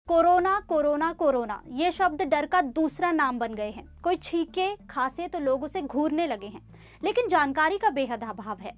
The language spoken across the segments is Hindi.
कोरोना कोरोना कोरोना ये शब्द डर का दूसरा नाम बन गए हैं। कोई छींके खांसे तो लोग उसे घूरने लगे हैं, लेकिन जानकारी का बेहद अभाव है।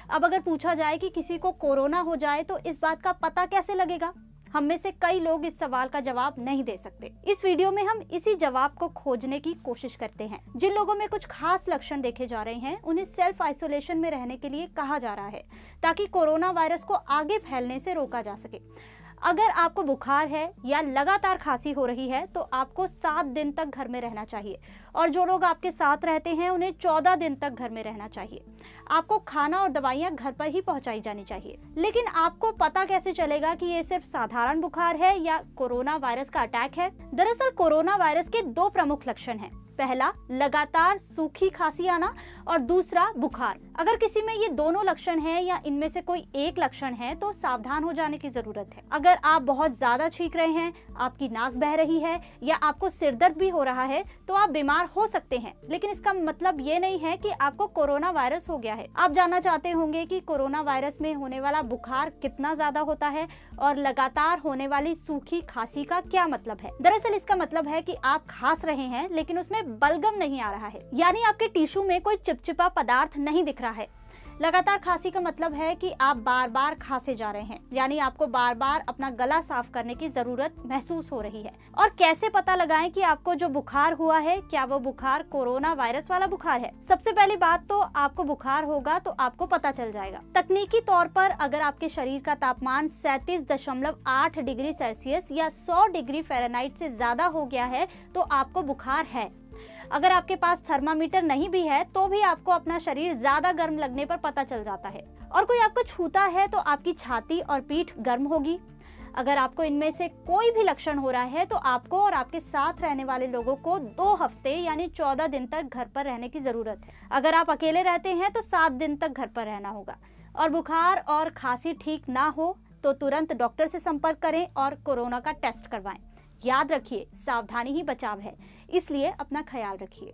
अब अगर पूछा जाए कि किसी को कोरोना हो जाए तो इस बात का पता कैसे लगेगा, हम में से कई लोग इस सवाल का जवाब नहीं दे सकते। इस वीडियो में हम इसी जवाब को खोजने की कोशिश करते हैं। जिन लोगों में कुछ खास लक्षण देखे जा रहे हैं उन्हें सेल्फ आइसोलेशन में रहने के लिए कहा जा रहा है, ताकि कोरोना वायरस को आगे फैलने से रोका जा सके। अगर आपको बुखार है या लगातार खांसी हो रही है तो आपको 7 दिन तक घर में रहना चाहिए, और जो लोग आपके साथ रहते हैं उन्हें 14 दिन तक घर में रहना चाहिए। आपको खाना और दवाइयां घर पर ही पहुंचाई जानी चाहिए। लेकिन आपको पता कैसे चलेगा कि ये सिर्फ साधारण बुखार है या कोरोना वायरस का अटैक है? दरअसल कोरोना वायरस के 2 प्रमुख लक्षण हैं। पहला, लगातार सूखी खांसी आना, और दूसरा बुखार। अगर किसी में ये दोनों लक्षण हैं या इनमें से कोई एक लक्षण है तो सावधान हो जाने की जरूरत है। अगर आप बहुत ज्यादा छींक रहे हैं, आपकी नाक बह रही है या आपको सिर दर्द भी हो रहा है तो आप बीमार हो सकते हैं, लेकिन इसका मतलब ये नहीं है कि आपको कोरोना वायरस हो गया है। आप जानना चाहते होंगे कि कोरोना वायरस में होने वाला बुखार कितना ज्यादा होता है और लगातार होने वाली सूखी खांसी का क्या मतलब है। दरअसल इसका मतलब है कि आप खांस रहे हैं लेकिन उसमें बलगम नहीं आ रहा है, यानी आपके टिश्यू में कोई चिपचिपा पदार्थ नहीं दिख रहा है। लगातार खांसी का मतलब है कि आप बार बार खांसे जा रहे हैं, यानी आपको बार बार अपना गला साफ करने की जरूरत महसूस हो रही है। और कैसे पता लगाएं कि आपको जो बुखार हुआ है क्या वो बुखार कोरोना वायरस वाला बुखार है? सबसे पहली बात तो आपको बुखार होगा तो आपको पता चल जाएगा। तकनीकी तौर पर अगर आपके शरीर का तापमान 37.8 डिग्री सेल्सियस या 100 डिग्री फ़ारेनहाइट से ज्यादा हो गया है तो आपको बुखार है। अगर आपके पास थर्मामीटर नहीं भी है तो भी आपको अपना शरीर ज्यादा गर्म लगने पर पता चल जाता है। और कोई आपको छूता है तो आपकी छाती और पीठ गर्म होगी। अगर आपको इनमें से कोई भी लक्षण हो रहा है तो आपको और आपके साथ रहने वाले लोगों को 2 हफ्ते यानी 14 दिन तक घर पर रहने की जरूरत है। अगर आप अकेले रहते हैं तो 7 दिन तक घर पर रहना होगा। और बुखार और खांसी ठीक ना हो तो तुरंत डॉक्टर से संपर्क करें और कोरोना का टेस्ट करवाएं। याद रखिए, सावधानी ही बचाव है, इसलिए अपना ख्याल रखिए।